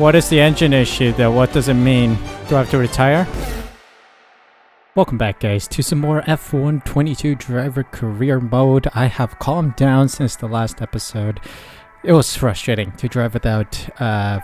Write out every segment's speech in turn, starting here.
What is the engine issue though? What does it mean? Do I have to retire? Welcome back guys to some more F1 22 driver career mode. I have calmed down since the last episode. It was frustrating to drive without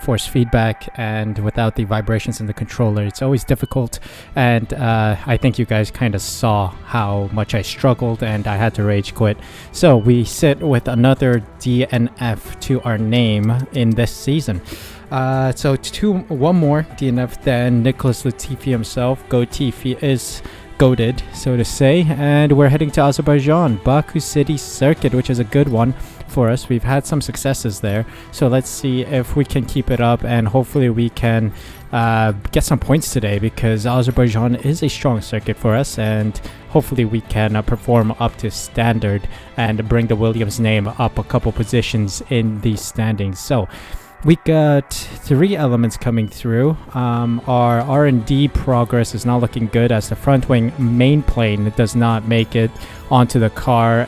force feedback and without the vibrations in the controller. It's always difficult, and I think you guys kind of saw how much I struggled and I had to rage quit. So we sit with another DNF to our name in this season. One more DNF than Nicholas Latifi himself. Latifi is goated, so to say, and we're heading to Azerbaijan, Baku City Circuit, which is a good one for us. We've had some successes there, so let's see if we can keep it up, and hopefully we can get some points today, because Azerbaijan is a strong circuit for us, and hopefully we can perform up to standard and bring the Williams name up a couple positions in the standings. So we got 3 elements coming through. Our R&D progress is not looking good, as the front wing main plane does not make it onto the car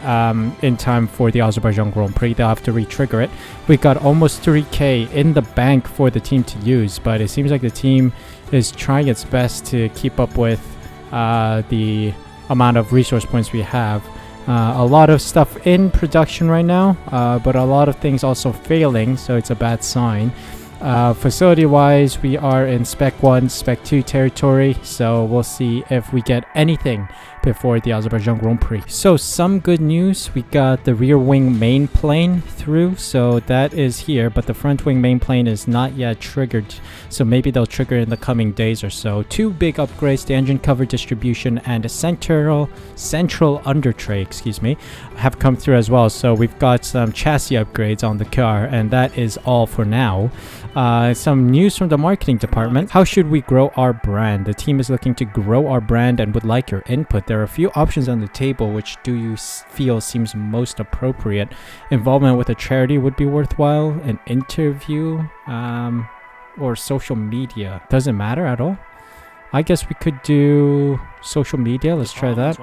in time for the Azerbaijan Grand Prix. They'll have to re-trigger it. We got almost 3k in the bank for the team to use, but it seems like the team is trying its best to keep up with the amount of resource points we have. A lot of stuff in production right now, but a lot of things also failing, so it's a bad sign. Facility wise, we are in spec 1, spec 2 territory, so we'll see if we get anything before the Azerbaijan Grand Prix. So some good news, we got the rear wing main plane through, so that is here, but the front wing main plane is not yet triggered, so maybe they'll trigger in the coming days or so. 2 big upgrades, the engine cover distribution and a central under tray, have come through as well. So we've got some chassis upgrades on the car, and that is all for now. Some news from the marketing department. How should we grow our brand? The team is looking to grow our brand and would like your input. There are a few options on the table. Which do you feel seems most appropriate? Involvement with a charity would be worthwhile. An interview or social media. Doesn't matter at all. I guess we could do social media. Let's try that.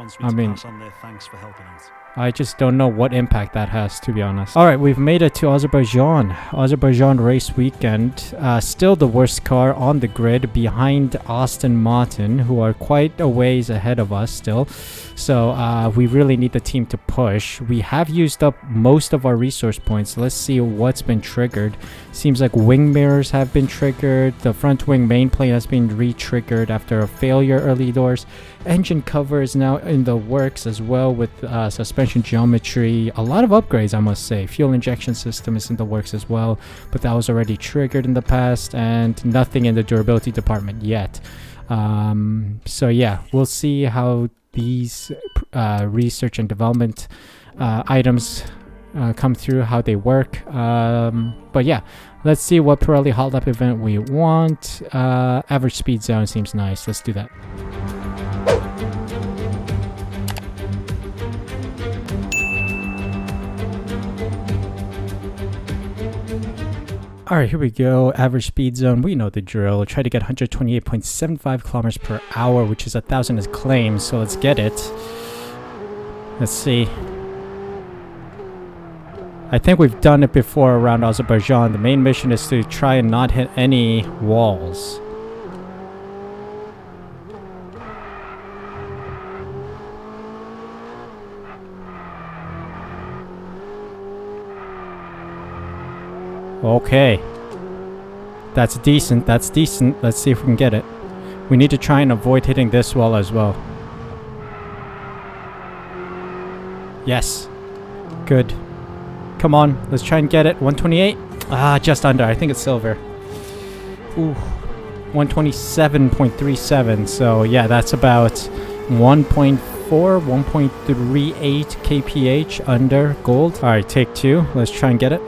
I just don't know what impact that has, to be honest. Alright, we've made it to Azerbaijan. Azerbaijan race weekend. Still the worst car on the grid, behind Aston Martin, who are quite a ways ahead of us still. So we really need the team to push. We have used up most of our resource points. Let's see what's been triggered. Seems like wing mirrors have been triggered. The front wing main plane has been re-triggered after a failure early doors. Engine cover is now in the works as well, with suspension geometry. A lot of upgrades, I must say. Fuel injection system is in the works as well, but that was already triggered in the past, and nothing in the durability department yet. So yeah, we'll see how these research and development items come through, how they work. But yeah, let's see what Pirelli hot lap event we want. Average speed zone seems nice. Let's do that. Alright, here we go. Average speed zone. We know the drill. Try to get 128.75 kilometers per hour, which is 1,000 as claimed. So let's get it. Let's see. I think we've done it before around Azerbaijan. The main mission is to try and not hit any walls. Okay. That's decent. That's decent. Let's see if we can get it. We need to try and avoid hitting this wall as well. Yes. Good. Come on. Let's try and get it. 128. Ah, just under. I think it's silver. Ooh. 127.37. So, yeah, that's about 1.4, 1.38 kph under gold. Alright, take 2. Let's try and get it.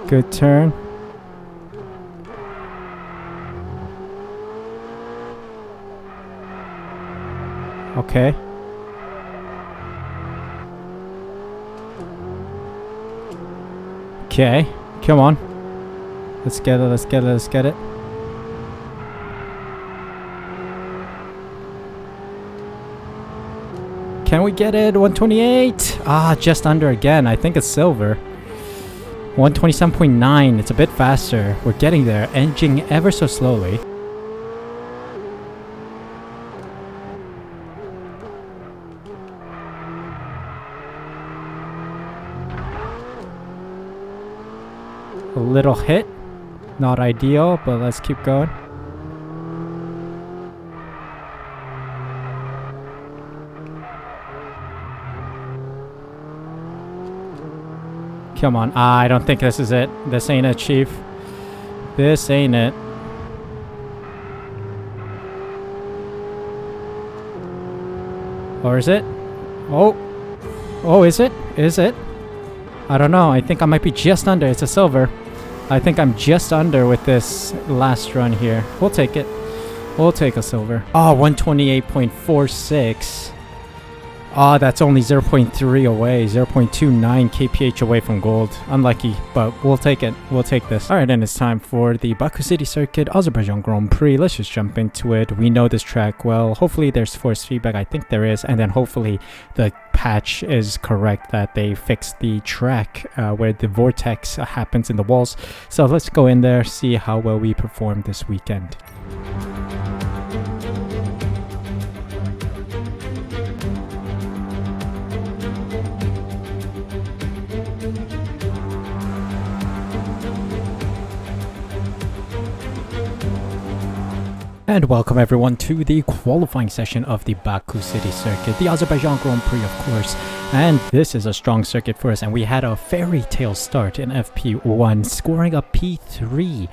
Good turn. Okay. Okay. Come on. Let's get it, let's get it, let's get it. Can we get it? 128. Ah, just under again. I think it's silver. 127.9. It's a bit faster. We're getting there, edging ever so slowly. A little hit. Not ideal, but let's keep going. Come on. I don't think this is it. This ain't it, Chief. This ain't it. Or is it? Oh. Oh, is it? Is it? I don't know. I think I might be just under. It's a silver. I think I'm just under with this last run here. We'll take it. We'll take a silver. Oh, 128.46. Oh, that's only 0.3 away, 0.29 kph away from gold. Unlucky, but we'll take it. We'll take this. Alright, then it's time for the Baku City Circuit Azerbaijan Grand Prix. Let's just jump into it. We know this track well. Hopefully there's force feedback. I think there is. And then hopefully the patch is correct that they fixed the track where the vortex happens in the walls. So let's go in there, see how well we perform this weekend. And welcome everyone to the qualifying session of the Baku City Circuit, the Azerbaijan Grand Prix of course. And this is a strong circuit for us, and we had a fairy tale start in FP1, scoring a P3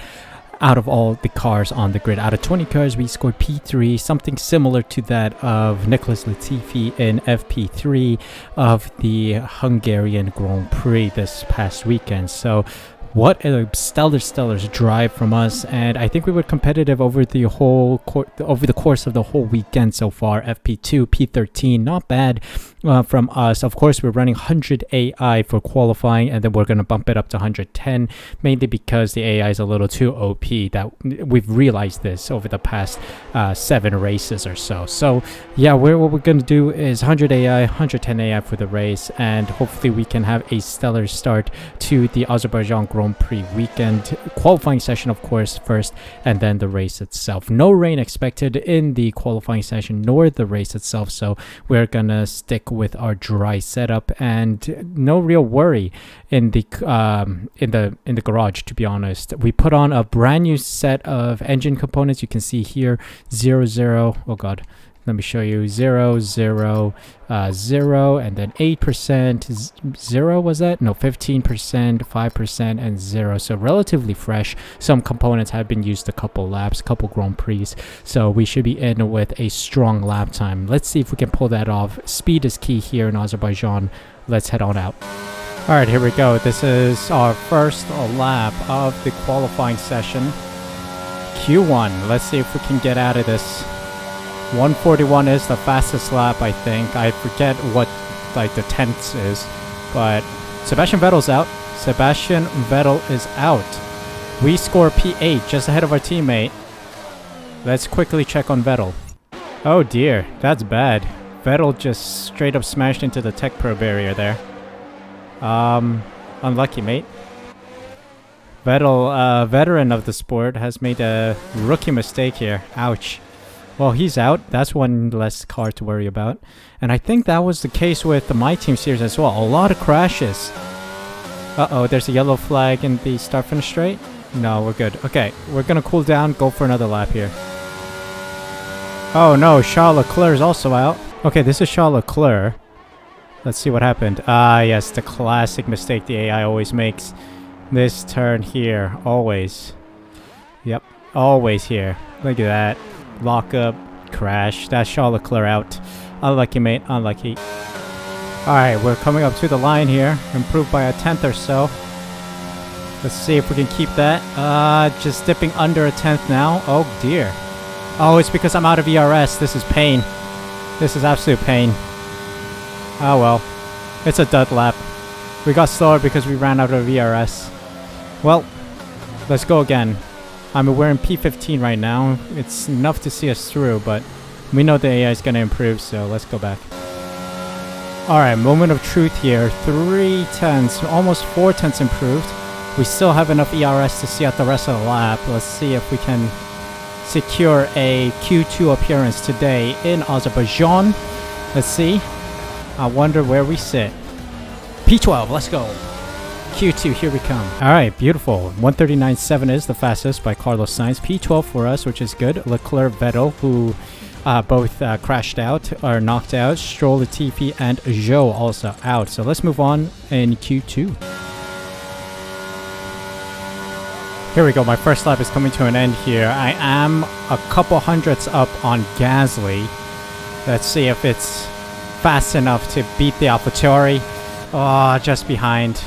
out of all the cars on the grid. Out of 20 cars, we scored P3, something similar to that of Nicholas Latifi in FP3 of the Hungarian Grand Prix this past weekend. So what a stellar drive from us, and I think we were competitive over the whole over the course of the whole weekend so far. FP2, P13, not bad from us. Of course, we're running 100 AI for qualifying, and then we're going to bump it up to 110, mainly because the AI is a little too OP. That we've realized this over the past 7 races or so. So yeah, what we're going to do is 100 AI, 110 AI for the race, and hopefully we can have a stellar start to the Azerbaijan Grand Prix weekend. Qualifying session, of course, first, and then the race itself. No rain expected in the qualifying session nor the race itself, so we're gonna stick with our dry setup, and no real worry in the garage, to be honest. We put on a brand new set of engine components. You can see here 0, oh god, let me show you 0, 0, 0, and then 8%, 0 was that? No, 15%, 5%, and 0. So relatively fresh. Some components have been used a couple laps, couple Grand Prix. So we should be in with a strong lap time. Let's see if we can pull that off. Speed is key here in Azerbaijan. Let's head on out. Alright, here we go. This is our first lap of the qualifying session. Q1. Let's see if we can get out of this. 141 is the fastest lap, I think. I forget what like the tenths is, but Sebastian Vettel's out. Sebastian Vettel is out. We score P8, just ahead of our teammate. Let's quickly check on Vettel. Oh dear, that's bad. Vettel just straight up smashed into the Tech Pro barrier there. Unlucky, mate. Vettel, veteran of the sport, has made a rookie mistake here. Ouch. Well, he's out. That's one less car to worry about. And I think that was the case with the My Team series as well. A lot of crashes. Uh-oh, there's a yellow flag in the start-finish straight. No, we're good. Okay, we're going to cool down, go for another lap here. Oh no, Charles Leclerc is also out. Okay, this is Charles Leclerc. Let's see what happened. Ah, yes, the classic mistake the AI always makes. This turn here, always. Yep, always here. Look at that. Lock up, crash. That's Charles Leclerc out. Unlucky, mate. Unlucky. Alright, we're coming up to the line here. Improved by a tenth or so. Let's see if we can keep that. Just dipping under a tenth now. Oh dear. Oh, it's because I'm out of ERS. This is pain. This is absolute pain. Oh well. It's a dud lap. We got slower because we ran out of ERS. Well, let's go again. We're in P15 right now. It's enough to see us through, but we know the AI is going to improve, so let's go back. Alright, moment of truth here. 3 tenths, almost 4 tenths improved. We still have enough ERS to see out the rest of the lap. Let's see if we can secure a Q2 appearance today in Azerbaijan. Let's see. I wonder where we sit. P12, let's go. Q2, here we come. Alright, beautiful. 139.7 is the fastest by Carlos Sainz. P12 for us, which is good. Leclerc, Vettel, who both crashed out or knocked out. Stroll, Latifi, and Zhou also out. So let's move on in Q2. Here we go. My first lap is coming to an end here. I am a couple hundredths up on Gasly. Let's see if it's fast enough to beat the AlphaTauri. Oh, just behind.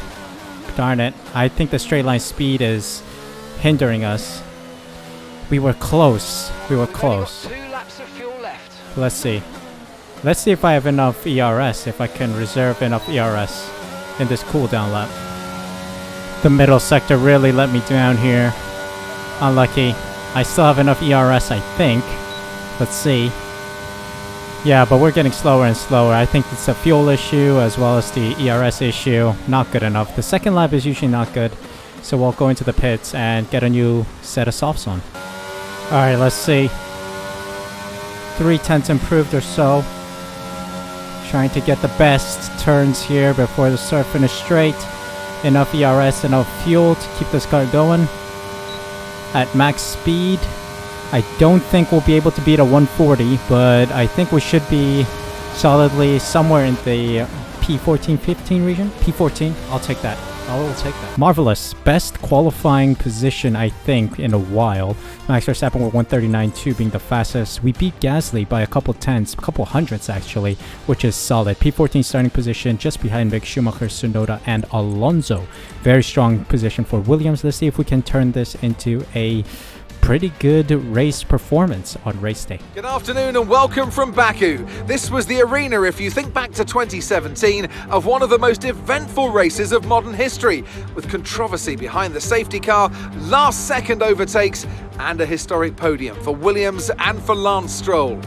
Darn it. I think the straight line speed is hindering us. We were close. We were close. 2 laps of fuel left. Let's see. Let's see if I have enough ERS, if I can reserve enough ERS in this cooldown lap. The middle sector really let me down here. Unlucky. I still have enough ERS, I think. Let's see. Yeah, but we're getting slower and slower. I think it's a fuel issue as well as the ERS issue. Not good enough. The second lap is usually not good. So we'll go into the pits and get a new set of softs on. Alright, let's see. 3 tenths improved or so. Trying to get the best turns here before the start finish straight. Enough ERS, enough fuel to keep this car going. At max speed. I don't think we'll be able to beat a 140, but I think we should be solidly somewhere in the P14-15 region. P14, I'll take that. I'll take that. Marvelous. Best qualifying position, I think, in a while. Max Verstappen with 139.2 being the fastest. We beat Gasly by a couple tenths, a couple hundredths actually, which is solid. P14 starting position just behind Mick Schumacher, Tsunoda, and Alonso. Very strong position for Williams. Let's see if we can turn this into a pretty good race performance on race day. Good afternoon and welcome from Baku. This was the arena, if you think back to 2017, of one of the most eventful races of modern history, with controversy behind the safety car, last second overtakes, and a historic podium for Williams and for Lance Stroll.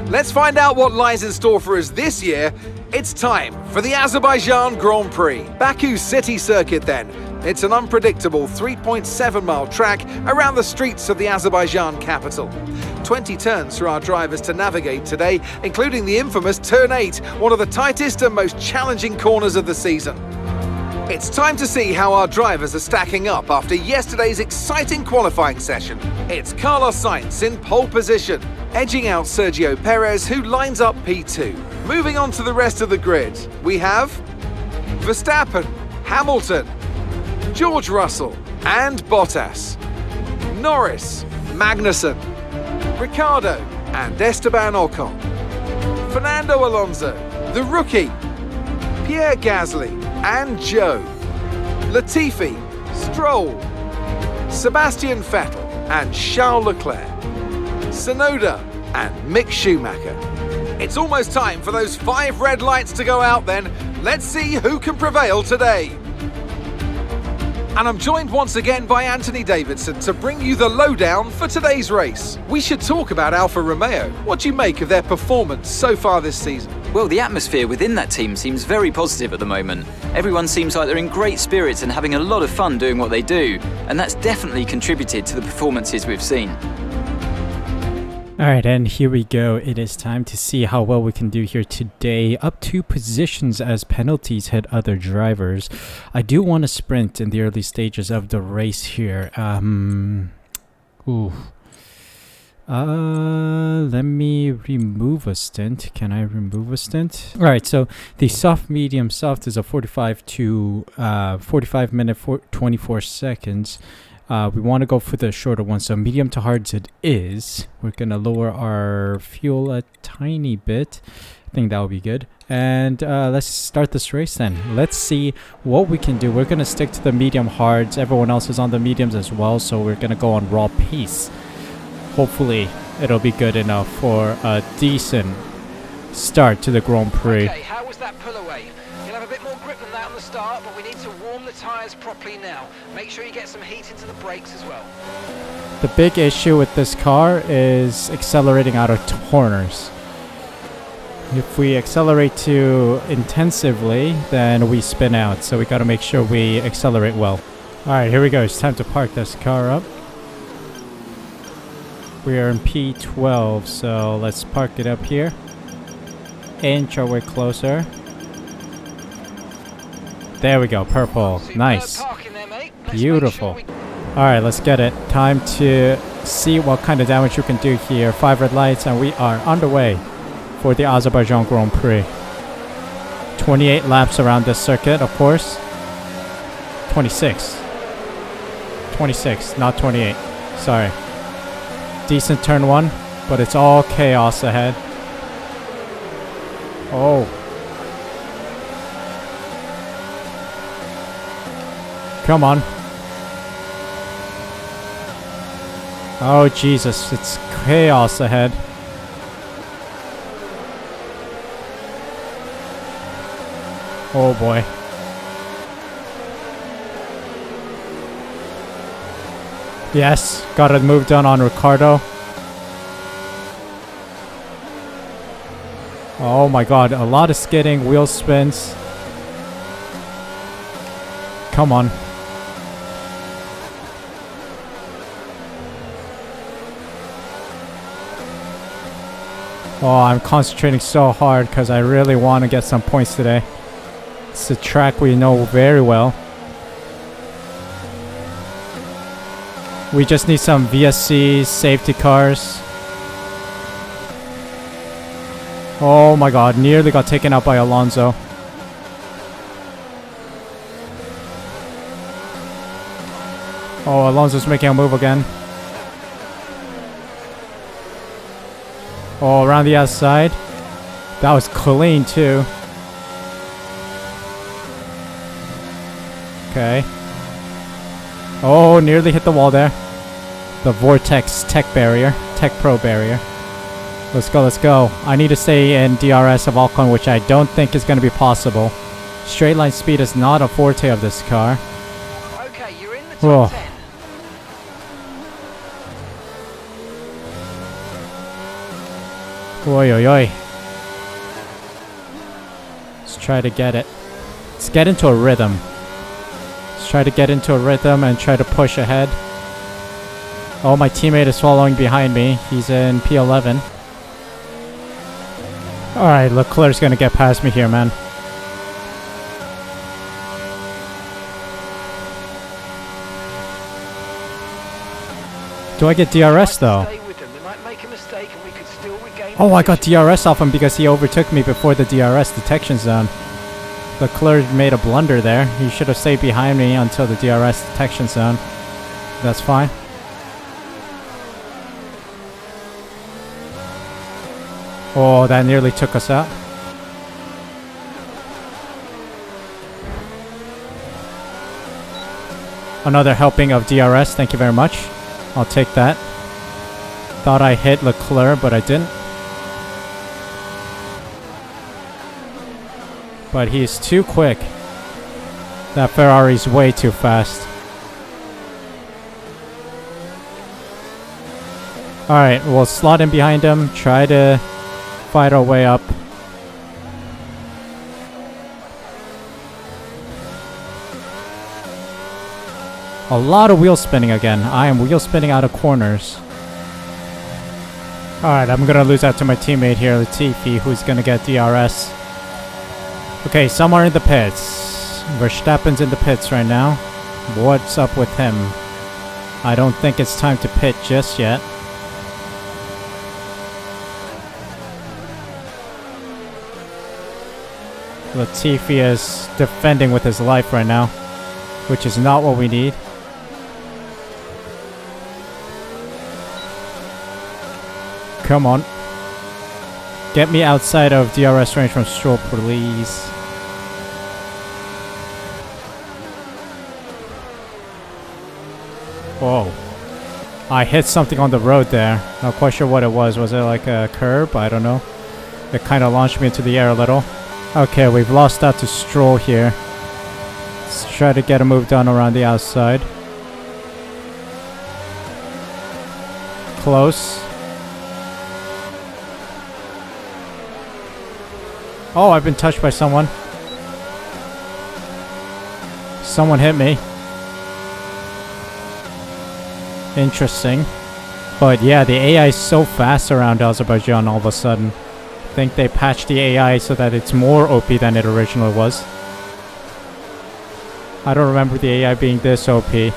Let's find out what lies in store for us this year. It's time for the Azerbaijan Grand Prix. Baku City Circuit then. It's an unpredictable 3.7-mile track around the streets of the Azerbaijan capital. 20 turns for our drivers to navigate today, including the infamous Turn 8, one of the tightest and most challenging corners of the season. It's time to see how our drivers are stacking up after yesterday's exciting qualifying session. It's Carlos Sainz in pole position, edging out Sergio Perez, who lines up P2. Moving on to the rest of the grid, we have Verstappen, Hamilton, George Russell and Bottas, Norris, Magnussen, Ricciardo and Esteban Ocon, Fernando Alonso, the rookie, Pierre Gasly and Zhou, Latifi, Stroll, Sebastian Vettel and Charles Leclerc, Tsunoda and Mick Schumacher. It's almost time for those 5 red lights to go out then. Let's see who can prevail today. And I'm joined once again by Anthony Davidson to bring you the lowdown for today's race. We should talk about Alfa Romeo. What do you make of their performance so far this season? Well, the atmosphere within that team seems very positive at the moment. Everyone seems like they're in great spirits and having a lot of fun doing what they do, and that's definitely contributed to the performances we've seen. Alright, and here we go. It is time to see how well we can do here today. Up 2 positions as penalties hit other drivers. I do want to sprint in the early stages of the race here. Let me remove a stint. Can I remove a stint? Alright, so the soft, medium, soft is a 45 minute 24 seconds. We want to go for the shorter one, so medium to hards it is. We're going to lower our fuel a tiny bit. I think that would be good. And let's start this race then. Let's see what we can do. We're going to stick to the medium hards. Everyone else is on the mediums as well, so we're going to go on raw pace. Hopefully, it'll be good enough for a decent start to the Grand Prix. Okay, how was that pull away? You'll have a bit more grip than that on the start, but we need to warm the tyres properly now. Make sure you get some heat into the brakes as well. The big issue with this car is accelerating out of corners. If we accelerate too intensively, then we spin out. So we gotta make sure we accelerate well. Alright, here we go. It's time to park this car up. We are in P12, so let's park it up here. Inch our way closer. There we go, purple. Nice. Beautiful. Alright, let's get it. Time to see what kind of damage we can do here. 5 red lights, and we are underway for the Azerbaijan Grand Prix. 28 laps around this circuit, of course. 26. 26, not 28. Sorry. Decent turn 1, but it's all chaos ahead. Oh. Come on. Oh, Jesus. It's chaos ahead. Oh, boy. Yes. Got it moved on Ricardo. Oh, my God. A lot of skidding. Wheel spins. Come on. Oh, I'm concentrating so hard because I really want to get some points today. It's a track we know very well. We just need some VSC safety cars. Oh my God, nearly got taken out by Alonso. Oh, Alonso's making a move again. Oh, around the outside. That was clean too. Okay. Oh, nearly hit the wall there. The Vortex Tech barrier. Tech Pro barrier. Let's go, let's go. I need to stay in DRS of Alcon, which I don't think is going to be possible. Straight line speed is not a forte of this car. Okay, you're in the top 10. Oi, oi, oi. Let's try to get it. Let's get into a rhythm. Let's try to get into a rhythm and try to push ahead. Oh, my teammate is following behind me. He's in P11. Alright, Leclerc's gonna get past me here, man. Do I get DRS though? Oh, I got DRS off him because he overtook me before the DRS detection zone. Leclerc made a blunder there. He should have stayed behind me until the DRS detection zone. That's fine. Oh, that nearly took us out. Another helping of DRS, thank you very much. I'll take that. Thought I hit Leclerc, but I didn't. But he's too quick. That Ferrari's way too fast. Alright, we'll slot in behind him, try to fight our way up. A lot of wheel spinning again. I am wheel spinning out of corners. Alright, I'm gonna lose out to my teammate here, Latifi, who's gonna get DRS. Okay, somewhere in the pits. Verstappen's in the pits right now. What's up with him? I don't think it's time to pit just yet. Latifi is defending with his life right now, which is not what we need. Come on. Get me outside of DRS range from Stroll, please. Whoa. I hit something on the road there. Not quite sure what it was. Was it like a curb? I don't know. It kind of launched me into the air a little. Okay, we've lost out to Stroll here. Let's try to get a move done around the outside. Close. Oh, I've been touched by someone. Someone hit me. Interesting. But yeah, the AI is so fast around Azerbaijan all of a sudden. I think they patched the AI so that it's more OP than it originally was. I don't remember the AI being this OP. There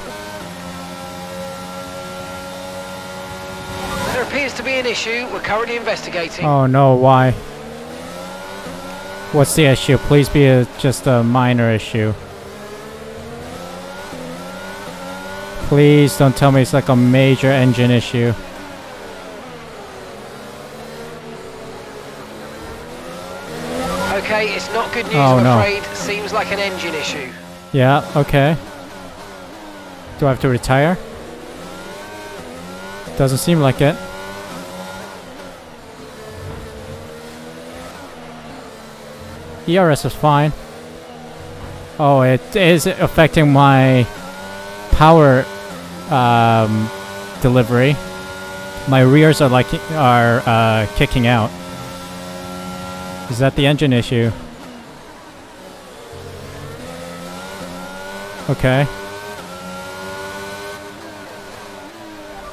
appears to be an issue. We're currently investigating. Oh no, why? What's the issue? Please be just a minor issue. Please don't tell me it's like a major engine issue. Okay, it's not good news, Oh, I'm no. afraid. Seems like an engine issue. Yeah, okay. Do I have to retire? Doesn't seem like it. ERS is fine. Oh, it is affecting my power delivery. My rears are like kicking out. Is that the engine issue? Okay.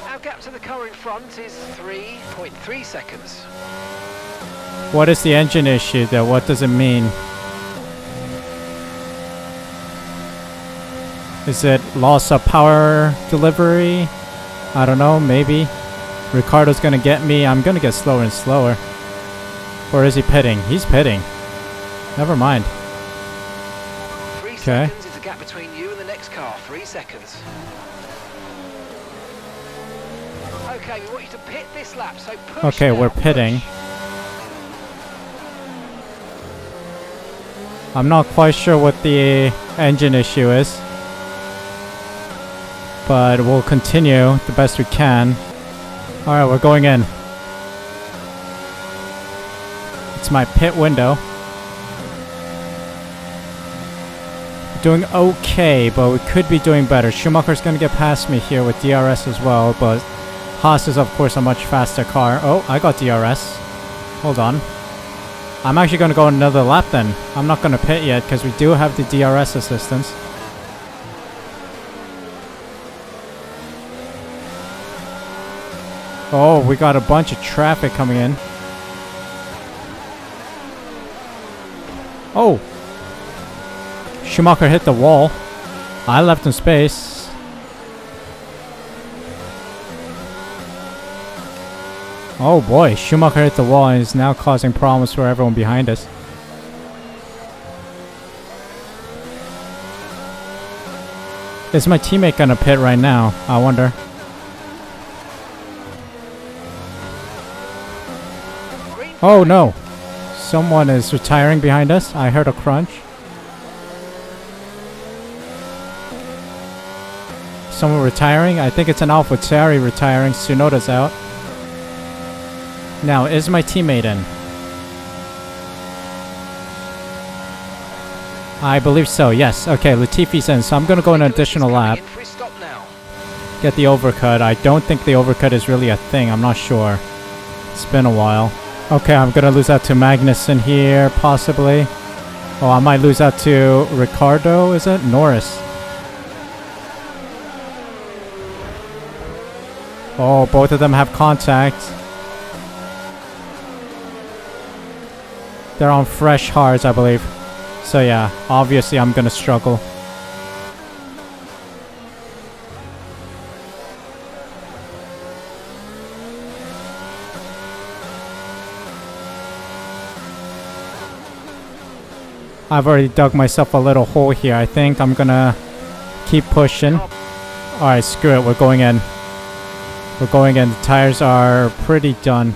Our gap to the car in front is 3.3 seconds. What is the engine issue though? What does it mean? Is it loss of power delivery? I don't know, maybe. Ricardo's gonna get me. I'm gonna get slower and slower. Or is he pitting? He's pitting. Never mind. 3 Okay. seconds is the gap between you and the next car. 3 seconds. Okay, we want you to pit this lap, so push. Okay, now, we're push. pitting. I'm not quite sure what the engine issue is. But we'll continue the best we can. Alright, we're going in. It's my pit window. Doing okay, but we could be doing better. Schumacher's gonna get past me here with DRS as well, but Haas is of course a much faster car. Oh, I got DRS. Hold on. I'm actually gonna go another lap then. I'm not gonna pit yet because we do have the DRS assistance. Oh, we got a bunch of traffic coming in. Oh! Schumacher hit the wall. I left in space. Oh boy, Schumacher hit the wall and is now causing problems for everyone behind us. Is my teammate gonna pit right now? I wonder. Oh no! Someone is retiring behind us. I heard a crunch. Someone retiring? I think it's an AlphaTauri retiring. Tsunoda's out. Now, is my teammate in? I believe so, yes. Okay, Latifi's in, so I'm gonna go an additional lap. Get the overcut. I don't think the overcut is really a thing. I'm not sure. It's been a while. Okay, I'm gonna lose out to Magnussen here, possibly. Oh, I might lose out to Ricardo, is it? Norris. Oh, both of them have contact. They're on fresh hards, I believe. So yeah, obviously I'm gonna struggle. I've already dug myself a little hole here. I think I'm gonna keep pushing. Alright, screw it. We're going in. We're going in. The tires are pretty done.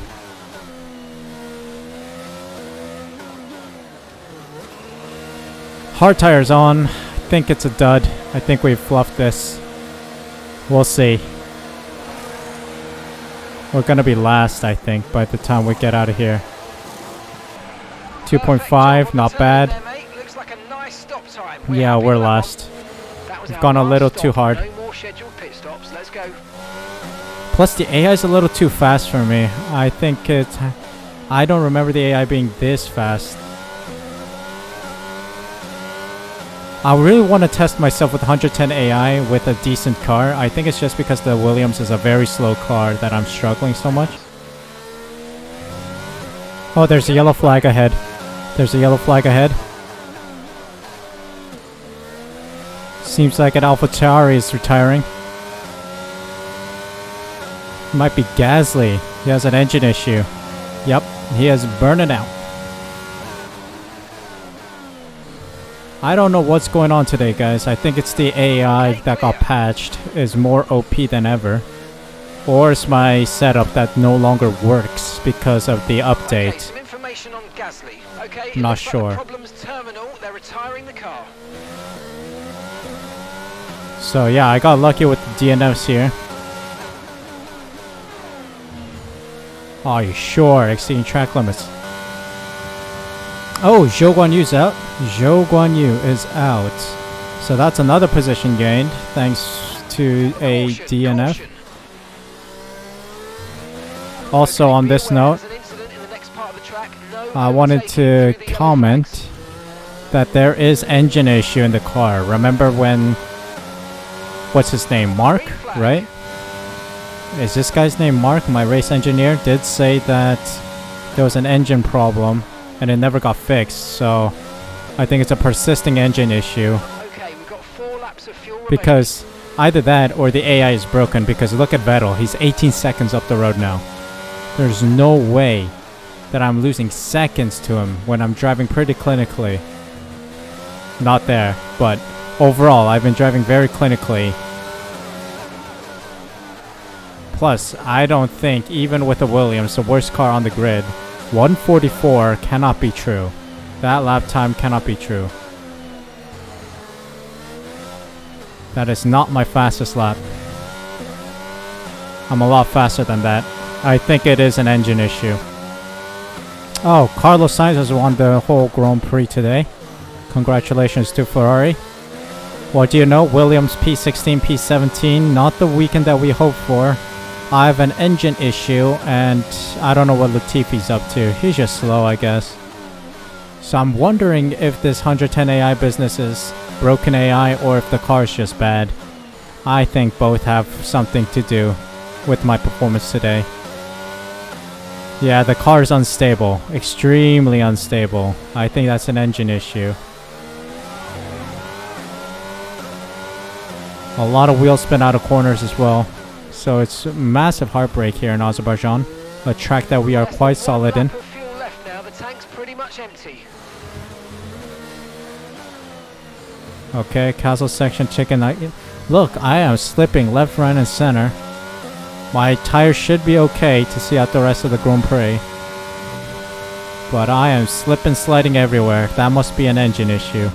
Hard tires on. I think it's a dud. I think we've fluffed this. We'll see. We're gonna be last, I think, by the time we get out of here. 2.5, not bad. Yeah, we're last. We've gone a little too hard. Plus, the AI is a little too fast for me. I think it's... I don't remember the AI being this fast. I really want to test myself with 110 AI with a decent car. I think it's just because the Williams is a very slow car that I'm struggling so much. Oh, there's a yellow flag ahead. There's a yellow flag ahead. Seems like an AlphaTauri is retiring. Might be Gasly. He has an engine issue. Yep, he is burning out. I don't know what's going on today, guys. I think it's the AI that got patched is more OP than ever. Or it's my setup that no longer works because of the update. Okay, some information on Gasly. Okay, I'm not sure. The problem's terminal. They're retiring the car. So yeah, I got lucky with the DNFs here. Oh, you sure? Exceeding track limits. Oh, Zhou Guanyu's out. Zhou Guanyu is out. So that's another position gained thanks to a DNF. Also on this note, I wanted to comment that there is engine issue in the car. Remember when, what's his name, Mark, right? Is this guy's name Mark? My race engineer did say that there was an engine problem and it never got fixed, so I think it's a persisting engine issue. Okay, we've got 4 laps of fuel because either that or the AI is broken, because look at Vettel, he's 18 seconds up the road now. There's no way that I'm losing seconds to him when I'm driving pretty clinically. Not there, but overall I've been driving very clinically. Plus, I don't think, even with the Williams, the worst car on the grid, 144 cannot be true. That lap time cannot be true. That is not my fastest lap. I'm a lot faster than that. I think it is an engine issue. Oh, Carlos Sainz has won the whole Grand Prix today. Congratulations to Ferrari. What do you know? Williams P16, P17, not the weekend that we hoped for. I have an engine issue, and I don't know what Latifi's up to. He's just slow, I guess. So I'm wondering if this 110 AI business is broken AI or if the car is just bad. I think both have something to do with my performance today. Yeah, the car is unstable. Extremely unstable. I think that's an engine issue. A lot of wheel spin out of corners as well. So it's a massive heartbreak here in Azerbaijan, a track that we are quite solid in. Fuel left now. The tank's pretty much empty. Okay, castle section chicken. Look, I am slipping left, right, and center. My tires should be okay to see out the rest of the Grand Prix. But I am slipping, sliding everywhere. That must be an engine issue.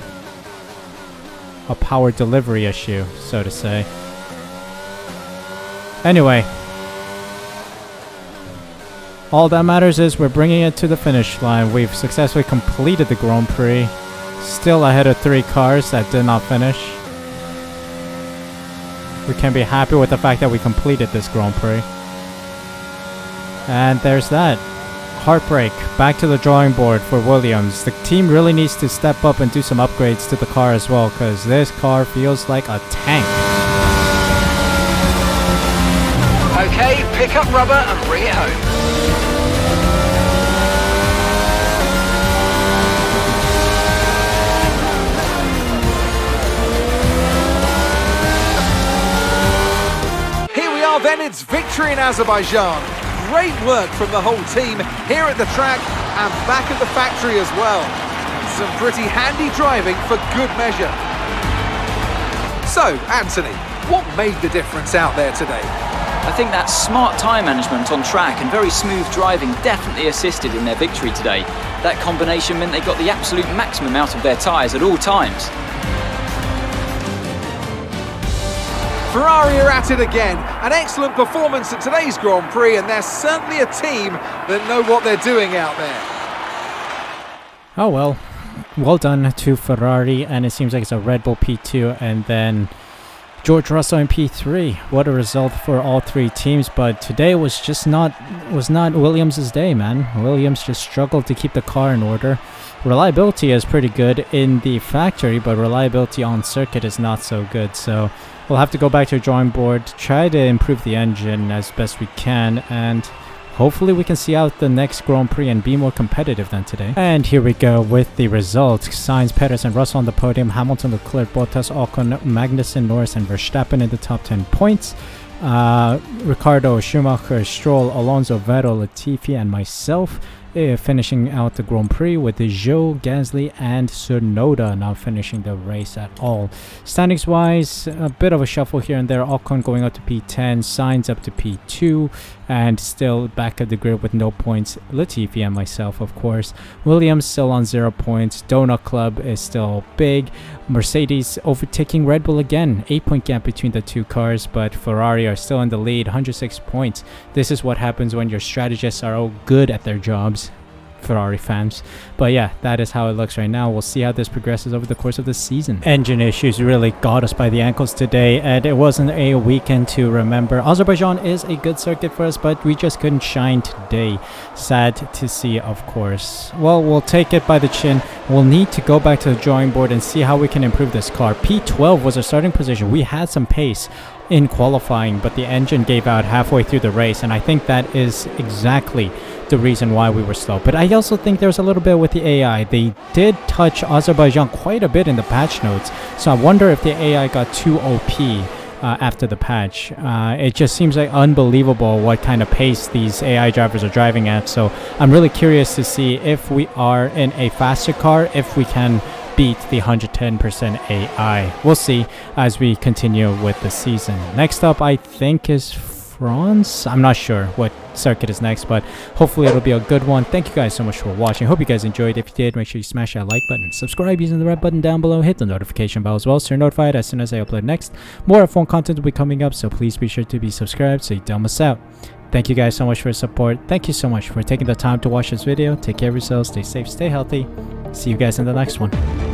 A power delivery issue, so to say. Anyway, all that matters is we're bringing it to the finish line. We've successfully completed the Grand Prix. Still ahead of 3 cars that did not finish. We can be happy with the fact that we completed this Grand Prix. And there's that. Heartbreak. Back to the drawing board for Williams. The team really needs to step up and do some upgrades to the car as well, because this car feels like a tank. Okay, pick up rubber and bring it home. Here we are then, it's victory in Azerbaijan. Great work from the whole team here at the track and back at the factory as well. Some pretty handy driving for good measure. So, Anthony, what made the difference out there today? I think that smart tyre management on track and very smooth driving definitely assisted in their victory today. That combination meant they got the absolute maximum out of their tyres at all times. Ferrari are at it again. An excellent performance at today's Grand Prix, and they're certainly a team that know what they're doing out there. Oh well done to Ferrari, and it seems like it's a Red Bull P2 and then George Russell in P3. What a result for all three teams, but today was just not Williams' day, man. Williams just struggled to keep the car in order. Reliability is pretty good in the factory, but reliability on circuit is not so good, so we'll have to go back to the drawing board, try to improve the engine as best we can, and hopefully we can see out the next Grand Prix and be more competitive than today. And here we go with the results. Sainz, Perez and Russell on the podium. Hamilton, Leclerc, Bottas, Ocon, Magnussen, Norris and Verstappen in the top 10 points. Ricardo, Schumacher, Stroll, Alonso, Vettel, Latifi and myself finishing out the Grand Prix with Zhou, Gasly and Tsunoda not finishing the race at all. Standings wise, a bit of a shuffle here and there. Ocon going up to P10, Sainz up to P2 and still back at the grid with no points. Latifi and myself, of course. Williams still on 0 points. Donut Club is still big. Mercedes overtaking Red Bull again. 8-point gap between the two cars, but Ferrari are still in the lead, 106 points. This is what happens when your strategists are all good at their jobs, Ferrari fans. But yeah, that is how it looks right now. We'll see how this progresses over the course of the season. Engine issues really got us by the ankles today, and it wasn't a weekend to remember. Azerbaijan is a good circuit for us, but we just couldn't shine today. Sad to see, of course. Well, we'll take it by the chin. We'll need to go back to the drawing board and see how we can improve this car. P12 was our starting position. We had some pace in qualifying, but the engine gave out halfway through the race, and I think that is exactly the reason why we were slow. But I also think there's a little bit with the AI. They did touch Azerbaijan quite a bit in the patch notes, so I wonder if the AI got too OP after the patch. It just seems like unbelievable what kind of pace these AI drivers are driving at, so I'm really curious to see if we are in a faster car, if we can beat the 110% AI. We'll see as we continue with the season. Next up, I think, is France. I'm not sure what circuit is next, but hopefully it'll be a good one. Thank you guys so much for watching. Hope you guys enjoyed. If you did, make sure you smash that like button, subscribe using the red button down below, hit the notification bell as well so you're notified as soon as I upload next. More F1 content will be coming up, so please be sure to be subscribed so you don't miss out. Thank you guys so much for your support. Thank you so much for taking the time to watch this video. Take care of yourselves, stay safe, stay healthy. See you guys in the next one.